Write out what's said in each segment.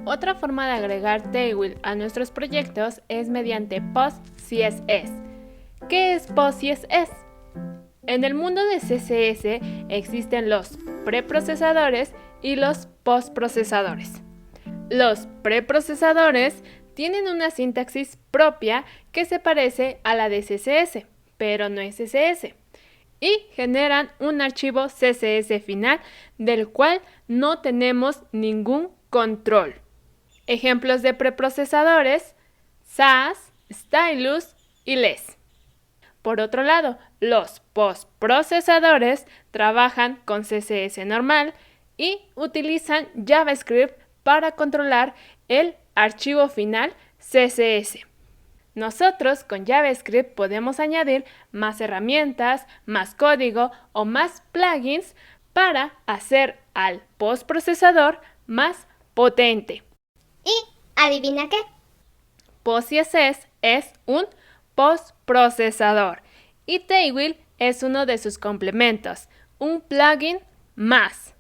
Otra forma de agregar Tailwill a nuestros proyectos es mediante PostCSS. ¿Qué es PostCSS? En el mundo de CSS existen los preprocesadores y los postprocesadores. Los preprocesadores tienen una sintaxis propia que se parece a la de CSS, pero no es CSS, y generan un archivo CSS final del cual no tenemos ningún control. Ejemplos de preprocesadores: Sass, Stylus y Less. Por otro lado, los postprocesadores trabajan con CSS normal y utilizan JavaScript para controlar el archivo final CSS. Nosotros con JavaScript podemos añadir más herramientas, más código o más plugins para hacer al postprocesador más potente. ¿Y adivina qué? PostCSS es un postprocesador y Tailwill es uno de sus complementos, un plugin más.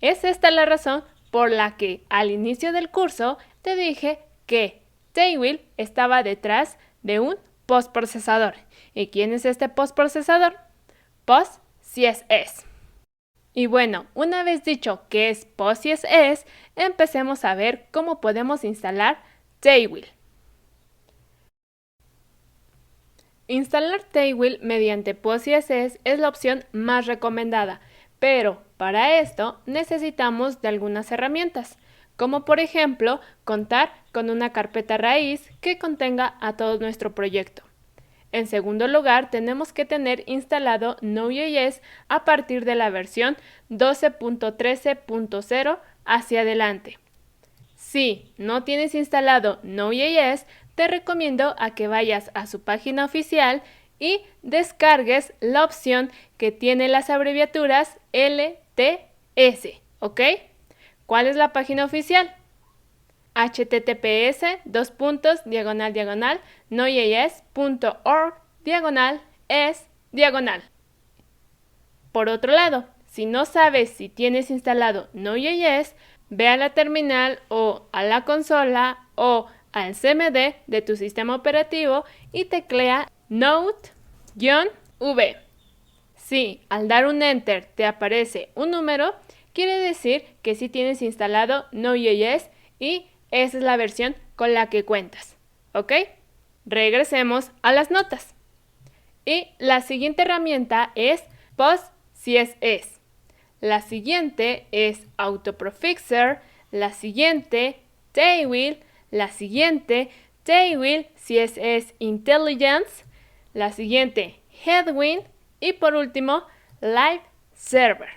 Es esta la razón por la que al inicio del curso te dije que Tailwill estaba detrás de un postprocesador. ¿Y quién es este postprocesador? PostCSS. Y bueno, una vez dicho qué es PostCSS, empecemos a ver cómo podemos instalar Tailwill. Instalar Tailwill mediante PostCSS es la opción más recomendada, pero para esto necesitamos de algunas herramientas, como por ejemplo contar con una carpeta raíz que contenga a todo nuestro proyecto. En segundo lugar, tenemos que tener instalado Node.js a partir de la versión 12.13.0 hacia adelante. Si no tienes instalado Node.js, te recomiendo a que vayas a su página oficial y descargues la opción que tiene las abreviaturas LTS, ¿ok? ¿Cuál es la página oficial? https://nodejs.org/es/. Por otro lado, si no sabes si tienes instalado Node.js, ve a la terminal o a la consola o al CMD de tu sistema operativo y teclea Node-V. Si al dar un Enter te aparece un número, quiere decir que sí tienes instalado Node.js y esa es la versión con la que cuentas, ¿ok? Regresemos a las notas. Y la siguiente herramienta es PostCSS. La siguiente es Autoprefixer, la siguiente Tailwill, la siguiente Tailwill CSS Intelligence, la siguiente Headwind y por último Live Server.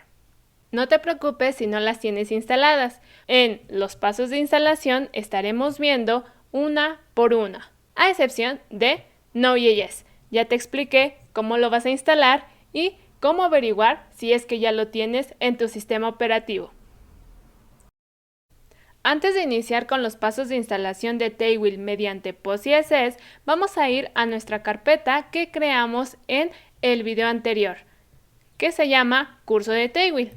No te preocupes si no las tienes instaladas. En los pasos de instalación estaremos viendo una por una, a excepción de Node.js. Ya te expliqué cómo lo vas a instalar y cómo averiguar si es que ya lo tienes en tu sistema operativo. Antes de iniciar con los pasos de instalación de Tailwill mediante PostCSS, vamos a ir a nuestra carpeta que creamos en el video anterior, que se llama Curso de Tailwill.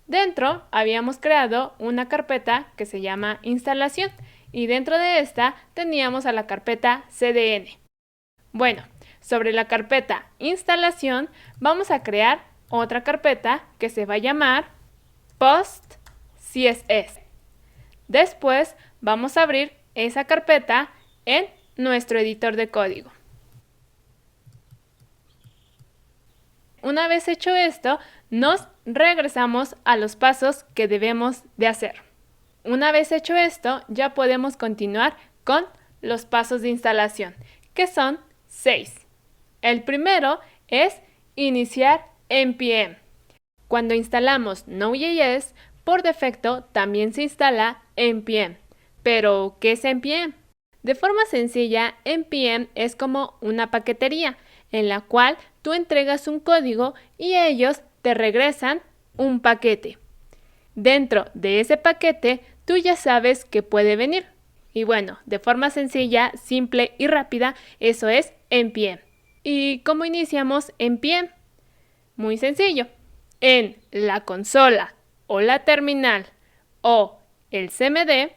Dentro habíamos creado una carpeta que se llama Instalación y dentro de esta teníamos a la carpeta CDN. Bueno, sobre la carpeta Instalación vamos a crear otra carpeta que se va a llamar PostCSS. Después vamos a abrir esa carpeta en nuestro editor de código. Una vez hecho esto, nos regresamos a los pasos que debemos de hacer. Una vez hecho esto, ya podemos continuar con los pasos de instalación, que son 6. El primero es iniciar npm. Cuando instalamos Node.js, por defecto también se instala npm. ¿Pero qué es npm? De forma sencilla, npm es como una paquetería en la cual tú entregas un código y ellos te regresan un paquete. Dentro de ese paquete, tú ya sabes qué puede venir. Y bueno, de forma sencilla, simple y rápida, eso es npm. ¿Y cómo iniciamos npm? Muy sencillo. En la consola o la terminal o el CMD,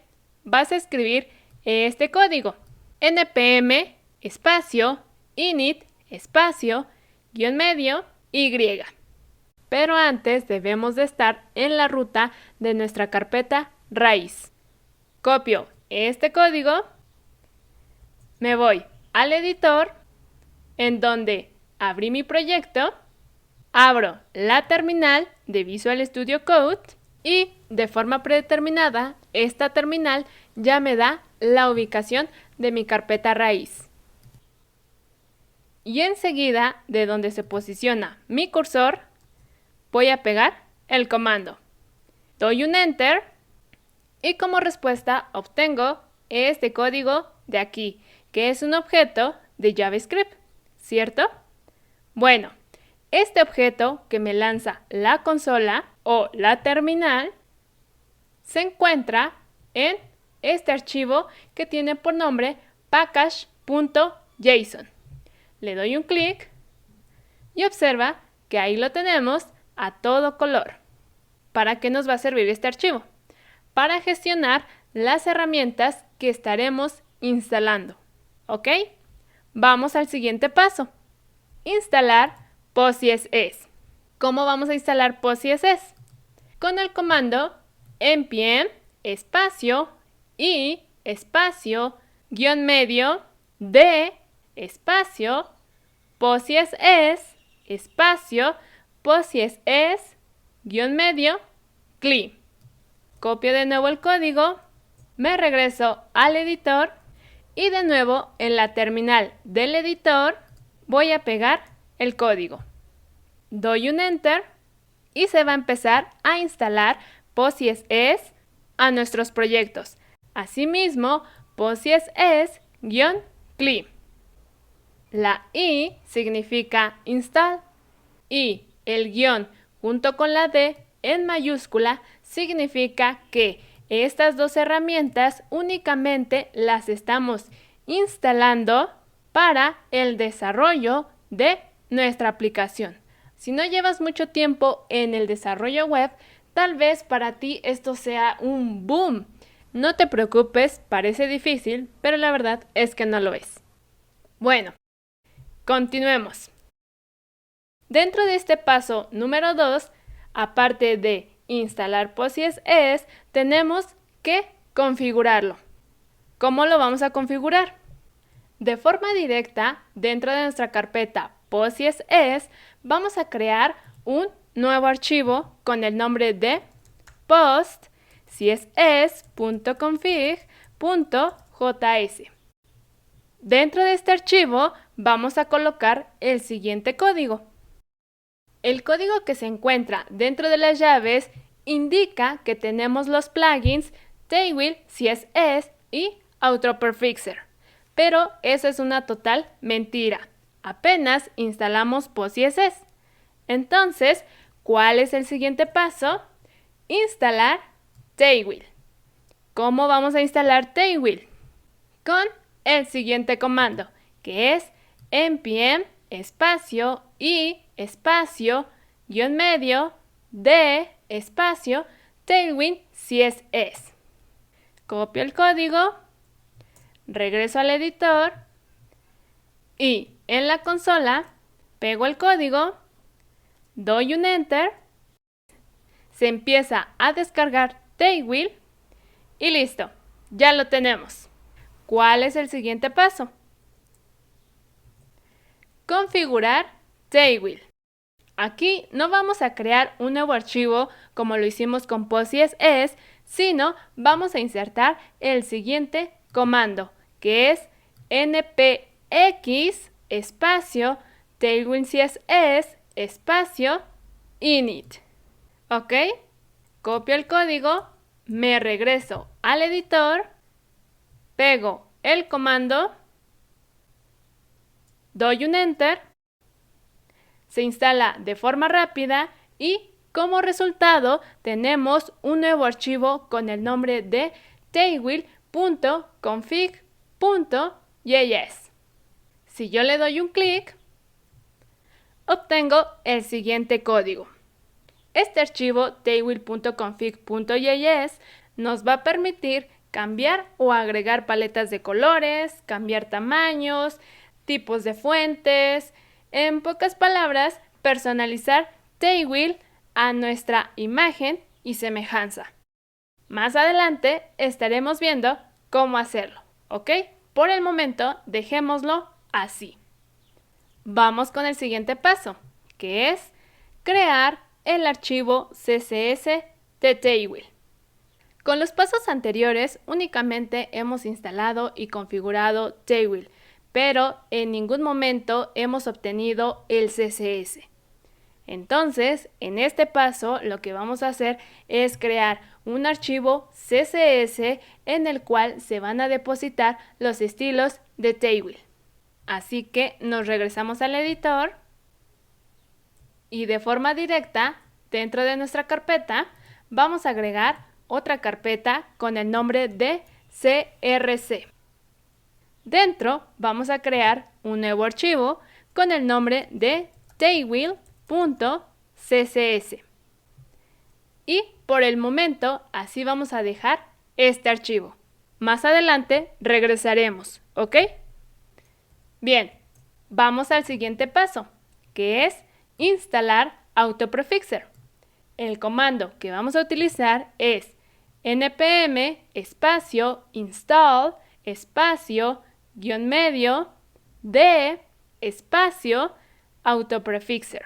vas a escribir este código: npm espacio init espacio guión medio y. Pero antes debemos de estar en la ruta de nuestra carpeta raíz. Copio este código, me voy al editor, en donde abrí mi proyecto, abro la terminal de Visual Studio Code y de forma predeterminada, esta terminal ya me da la ubicación de mi carpeta raíz. Y enseguida, de donde se posiciona mi cursor, voy a pegar el comando. Doy un Enter y como respuesta obtengo este código de aquí, que es un objeto de JavaScript, ¿cierto? Bueno, este objeto que me lanza la consola o la terminal se encuentra en este archivo que tiene por nombre package.json. Le doy un clic y observa que ahí lo tenemos a todo color. ¿Para qué nos va a servir este archivo? Para gestionar las herramientas que estaremos instalando. ¿Ok? Vamos al siguiente paso. Instalar PostCSS. ¿Cómo vamos a instalar PostCSS? Con el comando npm espacio i espacio guión medio d espacio PostCSS espacio PostCSS guión medio cli. Copio de nuevo el código, me regreso al editor y de nuevo en la terminal del editor voy a pegar el código. Doy un Enter y se va a empezar a instalar PostCSS a nuestros proyectos. Asimismo, PostCSS-cli. La I significa install y el guión junto con la D en mayúscula significa que estas dos herramientas únicamente las estamos instalando para el desarrollo de nuestra aplicación. Si no llevas mucho tiempo en el desarrollo web, tal vez para ti esto sea un boom. No te preocupes, parece difícil, pero la verdad es que no lo es. Bueno, continuemos. Dentro de este paso número 2, aparte de instalar PostCSS, tenemos que configurarlo. ¿Cómo lo vamos a configurar? De forma directa, dentro de nuestra carpeta PostCSS, vamos a crear un nuevo archivo con el nombre de postcss.config.js. Dentro de este archivo vamos a colocar el siguiente código. El código que se encuentra dentro de las llaves indica que tenemos los plugins Tailwheel, CSS y Autoprefixer. Pero eso es una total mentira. Apenas instalamos PostCSS. Entonces, ¿cuál es el siguiente paso? Instalar Tailwheel. ¿Cómo vamos a instalar Tailwheel? Con el siguiente comando, que es npm espacio i espacio guión medio d espacio Tailwind CSS. Copio el código, regreso al editor y en la consola pego el código, doy un Enter, se empieza a descargar Tailwheel y listo, ya lo tenemos. ¿Cuál es el siguiente paso? Configurar Tailwheel. Aquí no vamos a crear un nuevo archivo como lo hicimos con PostCSS, sino vamos a insertar el siguiente comando, que es npx espacio Tailwind CSS espacio init. ¿Ok? Copio el código, me regreso al editor, pego el comando, doy un Enter, se instala de forma rápida y como resultado tenemos un nuevo archivo con el nombre de tailwheel.config.js. Si yo le doy un clic, obtengo el siguiente código. Este archivo tailwheel.config.js nos va a permitir cambiar o agregar paletas de colores, cambiar tamaños, tipos de fuentes, en pocas palabras, personalizar Tailwheel a nuestra imagen y semejanza. Más adelante estaremos viendo cómo hacerlo, ¿ok? Por el momento, dejémoslo así. Vamos con el siguiente paso, que es crear el archivo CSS de Tailwheel. Con los pasos anteriores, únicamente hemos instalado y configurado Tailwheel, pero en ningún momento hemos obtenido el CSS. Entonces, en este paso, lo que vamos a hacer es crear un archivo CSS en el cual se van a depositar los estilos de Tailwheel. Así que nos regresamos al editor y de forma directa, dentro de nuestra carpeta, vamos a agregar otra carpeta con el nombre de CRC. Dentro vamos a crear un nuevo archivo con el nombre de tailwheel.css. Y por el momento así vamos a dejar este archivo. Más adelante regresaremos, ¿ok? Bien, vamos al siguiente paso, que es instalar Autoprefixer. El comando que vamos a utilizar es npm espacio install espacio guión medio de espacio Autoprefixer.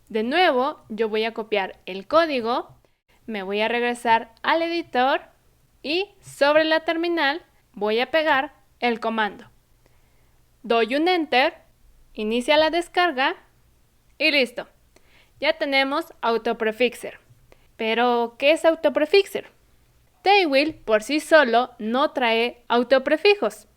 De nuevo, yo voy a copiar el código, me voy a regresar al editor y sobre la terminal voy a pegar el comando. Doy un enter, inicia la descarga y listo. Ya tenemos Autoprefixer. Pero, ¿qué es Autoprefixer? Tailwheel por sí solo no trae autoprefijos.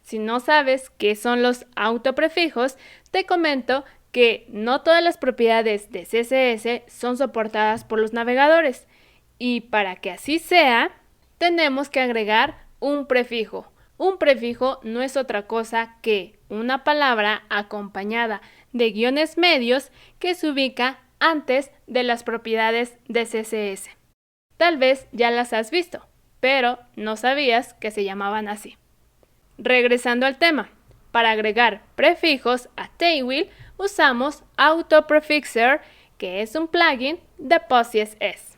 Si no sabes qué son los autoprefijos, te comento que no todas las propiedades de CSS son soportadas por los navegadores. Y para que así sea, tenemos que agregar un prefijo. Un prefijo no es otra cosa que una palabra acompañada de guiones medios que se ubica antes de las propiedades de CSS. Tal vez ya las has visto, pero no sabías que se llamaban así. Regresando al tema, para agregar prefijos a Tailwheel usamos Autoprefixer, que es un plugin de PostCSS.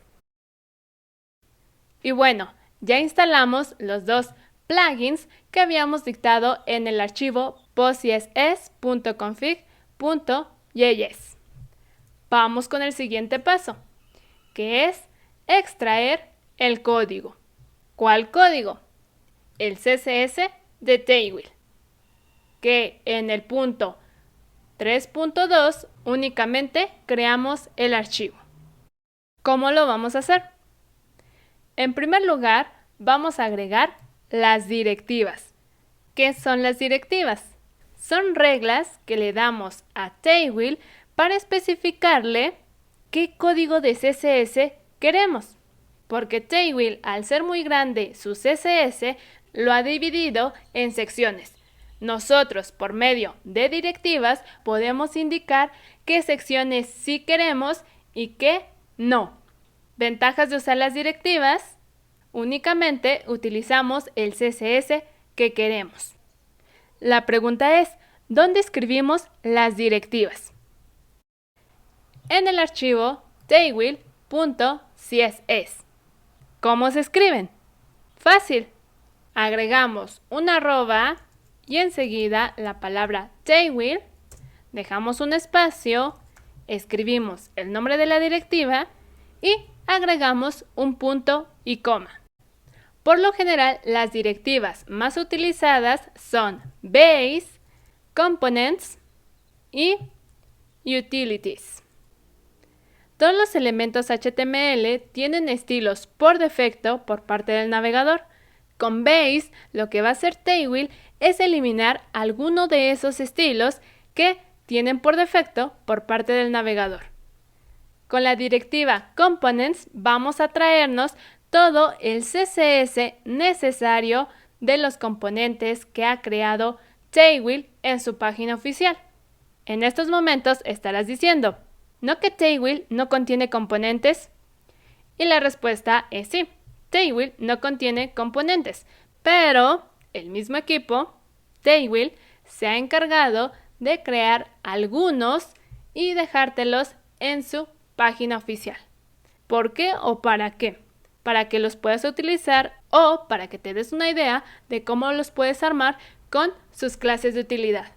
Y bueno, ya instalamos los dos plugins que habíamos dictado en el archivo postcss.config.js. Vamos con el siguiente paso, que es extraer el código. ¿Cuál código? El CSS de Tailwheel, que en el punto 3.2 únicamente creamos el archivo. ¿Cómo lo vamos a hacer? En primer lugar, vamos a agregar las directivas. ¿Qué son las directivas? Son reglas que le damos a Tailwheel para especificarle qué código de CSS queremos. Porque Tailwheel, al ser muy grande su CSS, lo ha dividido en secciones. Nosotros, por medio de directivas, podemos indicar qué secciones sí queremos y qué no. Ventajas de usar las directivas: únicamente utilizamos el CSS que queremos. La pregunta es, ¿dónde escribimos las directivas? En el archivo tailwheel.css. ¿Cómo se escriben? Fácil. Agregamos una arroba y enseguida la palabra Tailwheel, dejamos un espacio, escribimos el nombre de la directiva y agregamos un punto y coma. Por lo general, las directivas más utilizadas son Base, Components y Utilities. Todos los elementos HTML tienen estilos por defecto por parte del navegador. Con Base, lo que va a hacer Tailwheel es eliminar alguno de esos estilos que tienen por defecto por parte del navegador. Con la directiva Components vamos a traernos todo el CSS necesario de los componentes que ha creado Tailwheel en su página oficial. En estos momentos estarás diciendo, ¿no que Tailwheel no contiene componentes? Y la respuesta es sí. Tailwheel no contiene componentes, pero el mismo equipo, Tailwheel, se ha encargado de crear algunos y dejártelos en su página oficial. ¿Por qué o para qué? Para que los puedas utilizar o para que te des una idea de cómo los puedes armar con sus clases de utilidad.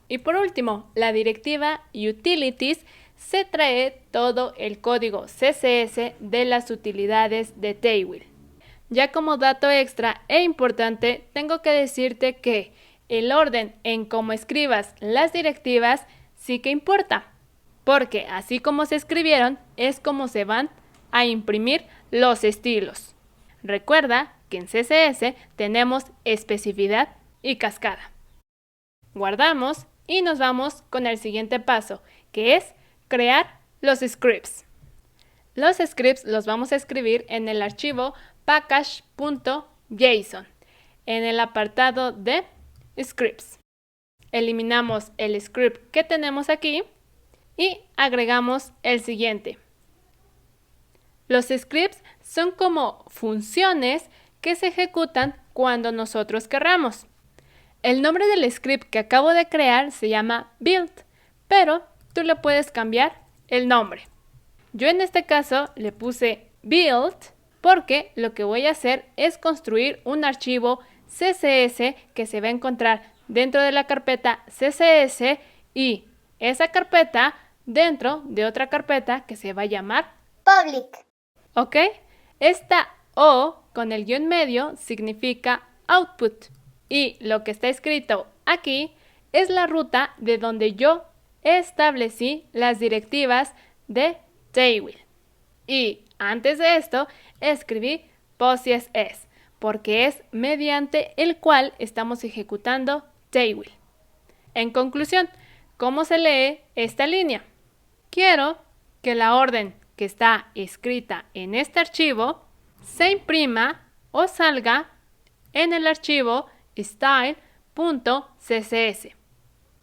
Y por último, la directiva Utilities se trae todo el código CSS de las utilidades de Tailwheel. Ya como dato extra e importante, tengo que decirte que el orden en cómo escribas las directivas sí que importa, porque así como se escribieron es como se van a imprimir los estilos. Recuerda que en CSS tenemos especificidad y cascada. Guardamos y nos vamos con el siguiente paso, que es crear los scripts. Los scripts los vamos a escribir en el archivo package.json, en el apartado de scripts. Eliminamos el script que tenemos aquí y agregamos el siguiente. Los scripts son como funciones que se ejecutan cuando nosotros querramos. El nombre del script que acabo de crear se llama build, pero tú le puedes cambiar el nombre. Yo en este caso le puse build porque lo que voy a hacer es construir un archivo CSS que se va a encontrar dentro de la carpeta CSS y esa carpeta dentro de otra carpeta que se va a llamar Public. ¿Ok? Esta O con el guión medio significa output y lo que está escrito aquí es la ruta de donde yo establecí las directivas de Tailwheel. Y antes de esto escribí PostCSS porque es mediante el cual estamos ejecutando Tailwheel. En conclusión, ¿cómo se lee esta línea? Quiero que la orden que está escrita en este archivo se imprima o salga en el archivo style.css.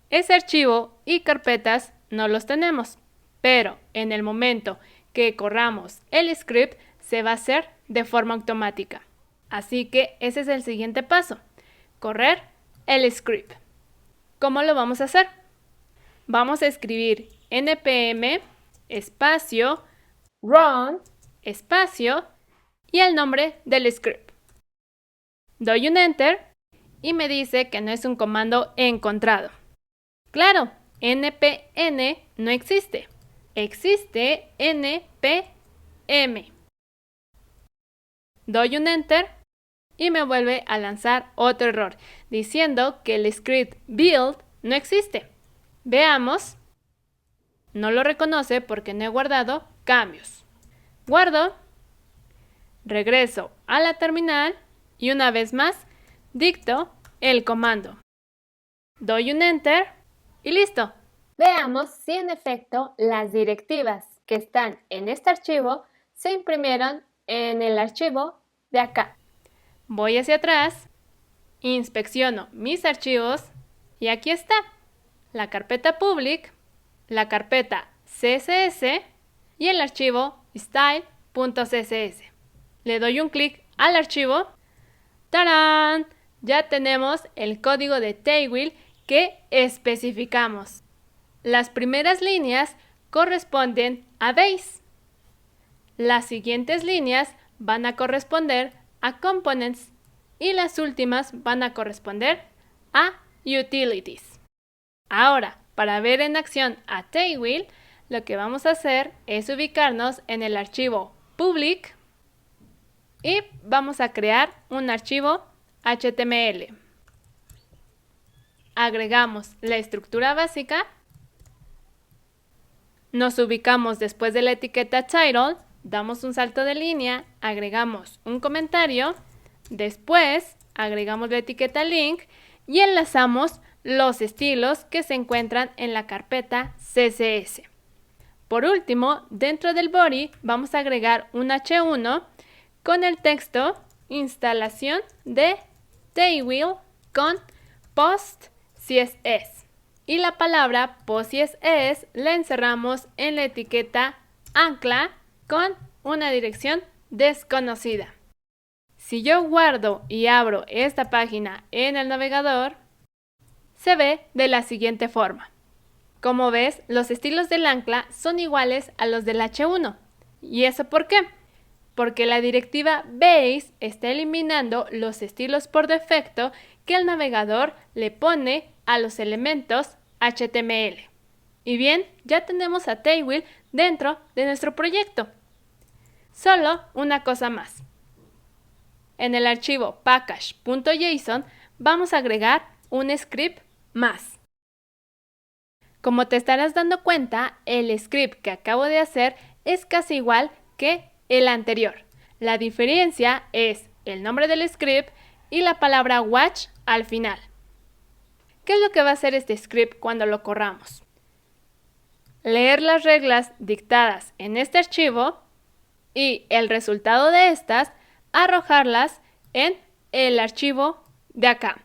Ese archivo y carpetas no los tenemos, pero en el momento que corramos el script se va a hacer de forma automática. Así que ese es el siguiente paso, correr el script. ¿Cómo lo vamos a hacer? Vamos a escribir npm espacio run espacio y el nombre del script. Doy un enter y me dice que no es un comando encontrado. Claro, npm no existe. Existe npm. Doy un enter y me vuelve a lanzar otro error, diciendo que el script build no existe. Veamos. No lo reconoce porque no he guardado cambios. Guardo, regreso a la terminal y una vez más dicto el comando. Doy un enter y listo. Veamos si en efecto las directivas que están en este archivo se imprimieron en el archivo de acá. Voy hacia atrás, inspecciono mis archivos y aquí está la carpeta public, la carpeta CSS y el archivo style.css. Le doy un clic al archivo. ¡Tarán! Ya tenemos el código de Tailwheel que especificamos. Las primeras líneas corresponden a base. Las siguientes líneas van a corresponder a components y las últimas van a corresponder a utilities. Ahora, para ver en acción a Tailwheel, lo que vamos a hacer es ubicarnos en el archivo public y vamos a crear un archivo HTML. Agregamos la estructura básica, nos ubicamos después de la etiqueta title, damos un salto de línea, agregamos un comentario, después agregamos la etiqueta link y enlazamos los estilos que se encuentran en la carpeta CSS. Por último, dentro del body vamos a agregar un H1 con el texto instalación de Tailwheel con PostCSS. Y la palabra PostCSS la encerramos en la etiqueta ancla con una dirección desconocida. Si yo guardo y abro esta página en el navegador, se ve de la siguiente forma. Como ves, los estilos del ancla son iguales a los del H1. ¿Y eso por qué? Porque la directiva base está eliminando los estilos por defecto que el navegador le pone a los elementos HTML. Y bien, ya tenemos a Tailwheel dentro de nuestro proyecto. Solo una cosa más. En el archivo package.json vamos a agregar un script más. Como te estarás dando cuenta, el script que acabo de hacer es casi igual que el anterior. La diferencia es el nombre del script y la palabra watch al final. ¿Qué es lo que va a hacer este script cuando lo corramos? Leer las reglas dictadas en este archivo y el resultado de estas, arrojarlas en el archivo de acá.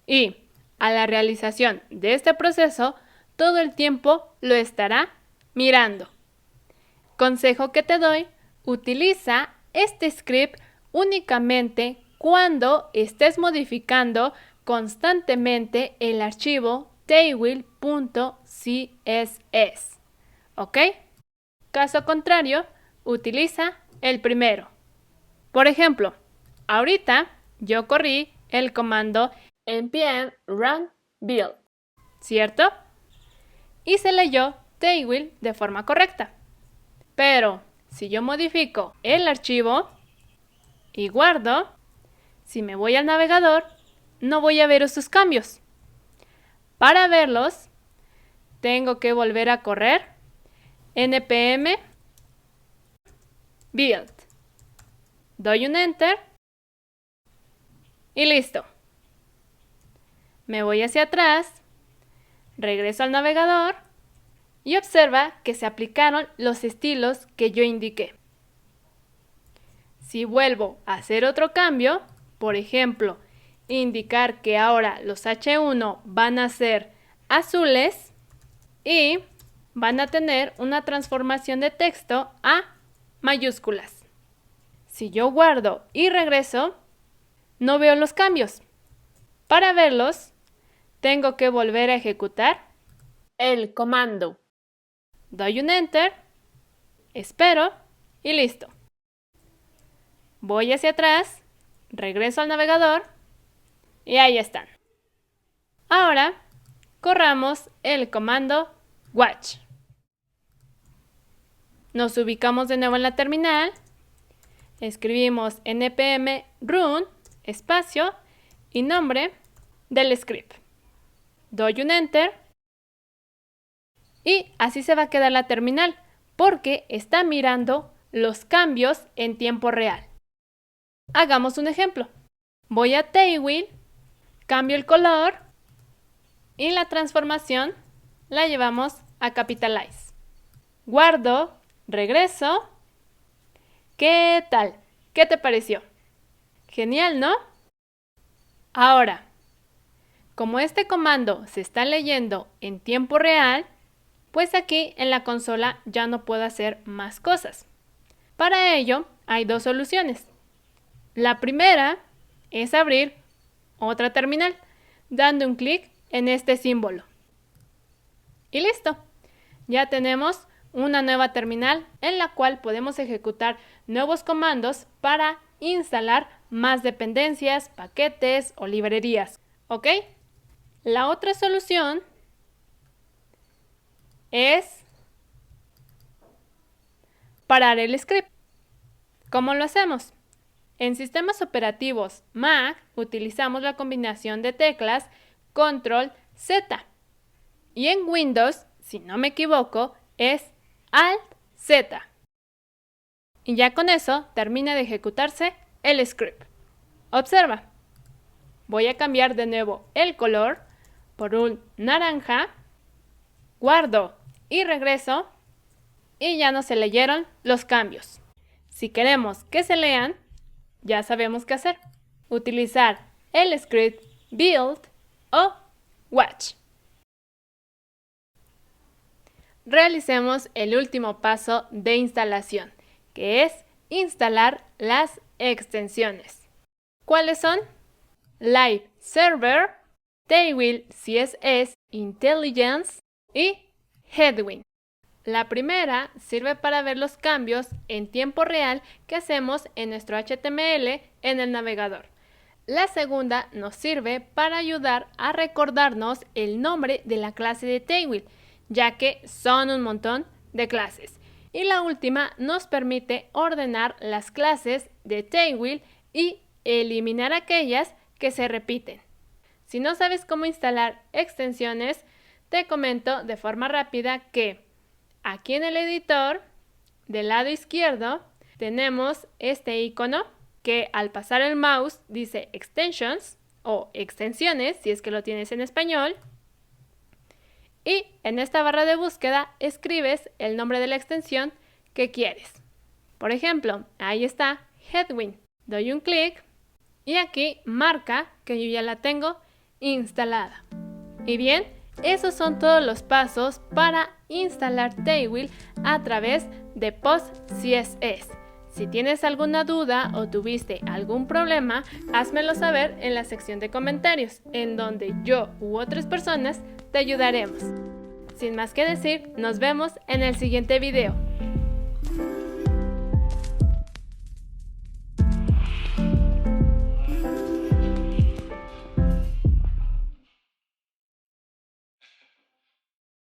Y a la realización de este proceso, todo el tiempo lo estará mirando. Consejo que te doy, utiliza este script únicamente cuando estés modificando constantemente el archivo tailwheel.css. ¿Ok? Caso contrario, utiliza el primero. Por ejemplo, ahorita yo corrí el comando npm run build, ¿cierto? Y se leyó Tailwheel de forma correcta. Pero si yo modifico el archivo y guardo, si me voy al navegador, no voy a ver esos cambios. Para verlos, tengo que volver a correr npm build. Doy un enter y listo. Me voy hacia atrás, regreso al navegador y observa que se aplicaron los estilos que yo indiqué. Si vuelvo a hacer otro cambio, por ejemplo, indicar que ahora los H1 van a ser azules y van a tener una transformación de texto a mayúsculas. Si yo guardo y regreso, no veo los cambios. Para verlos, tengo que volver a ejecutar el comando. Doy un enter, espero y listo. Voy hacia atrás, regreso al navegador y ahí están. Ahora, corramos el comando watch. Nos ubicamos de nuevo en la terminal, escribimos npm run, espacio y nombre del script. Doy un enter y así se va a quedar la terminal porque está mirando los cambios en tiempo real. Hagamos un ejemplo. Voy a Tailwheel, cambio el color y la transformación la llevamos a Capitalize. Guardo, regreso. ¿Qué tal? ¿Qué te pareció? Genial, ¿no? Ahora, como este comando se está leyendo en tiempo real, pues aquí en la consola ya no puedo hacer más cosas. Para ello, hay dos soluciones. La primera es abrir otra terminal, dando un clic en este símbolo. Y listo. Ya tenemos una nueva terminal en la cual podemos ejecutar nuevos comandos para instalar más dependencias, paquetes o librerías. ¿Ok? La otra solución es parar el script. ¿Cómo lo hacemos? En sistemas operativos Mac utilizamos la combinación de teclas Control-Z y en Windows, si no me equivoco, es Alt-Z. Y ya con eso termina de ejecutarse el script. Observa, voy a cambiar de nuevo el color por un naranja, guardo y regreso y ya no se leyeron los cambios. Si queremos que se lean, ya sabemos qué hacer. Utilizar el script build o watch. Realicemos el último paso de instalación, que es instalar las extensiones. ¿Cuáles son? Live Server, Tailwind CSS Intelligence y Headwind. La primera sirve para ver los cambios en tiempo real que hacemos en nuestro HTML en el navegador. La segunda nos sirve para ayudar a recordarnos el nombre de la clase de Tailwind, ya que son un montón de clases. Y la última nos permite ordenar las clases de Tailwind y eliminar aquellas que se repiten. Si no sabes cómo instalar extensiones, te comento de forma rápida que aquí en el editor, del lado izquierdo, tenemos este icono que al pasar el mouse dice Extensions o extensiones, si es que lo tienes en español. Y en esta barra de búsqueda escribes el nombre de la extensión que quieres. Por ejemplo, ahí está Headwind. Doy un clic y aquí marca que yo ya la tengo instalada. Y bien, esos son todos los pasos para instalar Tailwind a través de PostCSS. Si tienes alguna duda o tuviste algún problema, házmelo saber en la sección de comentarios, en donde yo u otras personas te ayudaremos. Sin más que decir, nos vemos en el siguiente video.